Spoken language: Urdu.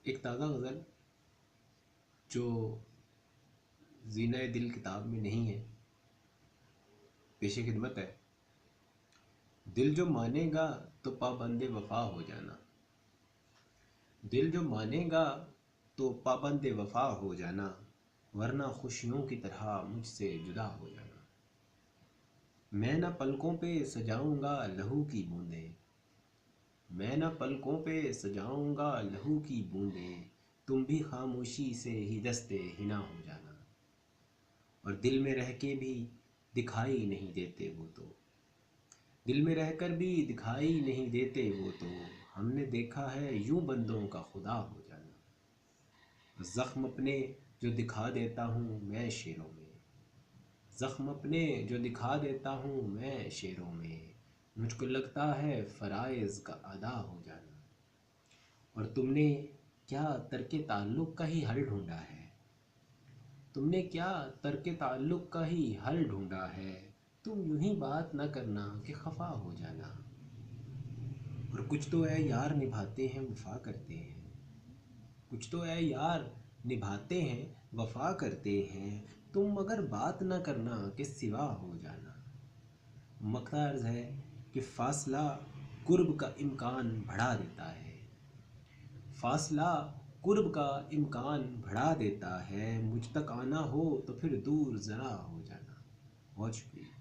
ایک تازہ غزل جو زینہ دل کتاب میں نہیں ہے، پیش خدمت ہے۔ دل جو مانے گا تو پابند وفا ہو جانا، دل جو مانے گا تو پابند وفا ہو جانا، ورنہ خوشیوں کی طرح مجھ سے جدا ہو جانا۔ میں نہ پلکوں پہ سجاؤں گا لہو کی بوندیں، میں نہ پلکوں پہ سجاؤں گا لہو کی بوندیں، تم بھی خاموشی سے ہی دستے حنا ہو جانا۔ اور دل میں رہ کے بھی دکھائی نہیں دیتے وہ تو، دل میں رہ کر بھی دکھائی نہیں دیتے وہ تو، ہم نے دیکھا ہے یوں بندوں کا خدا ہو جانا۔ زخم اپنے جو دکھا دیتا ہوں میں شعروں میں، زخم اپنے جو دکھا دیتا ہوں میں شعروں میں، مجھ کو لگتا ہے فرائض کا ادا ہو جانا۔ اور تم نے کیا ترک تعلق کا ہی حل ڈھونڈا ہے، تم نے کیا ترک تعلق کا ہی حل ڈھونڈا ہے، تم یوں ہی بات نہ کرنا کہ خفا ہو جانا۔ اور کچھ تو اے یار نبھاتے ہیں وفا کرتے ہیں، کچھ تو اے یار نبھاتے ہیں وفا کرتے ہیں، تم مگر بات نہ کرنا کہ سوا ہو جانا۔ مکتا عرض ہے کہ فاصلہ قرب کا امکان بڑھا دیتا ہے، فاصلہ قرب کا امکان بڑھا دیتا ہے، مجھ تک آنا ہو تو پھر دور ذرا ہو جانا۔ بہت شکریہ۔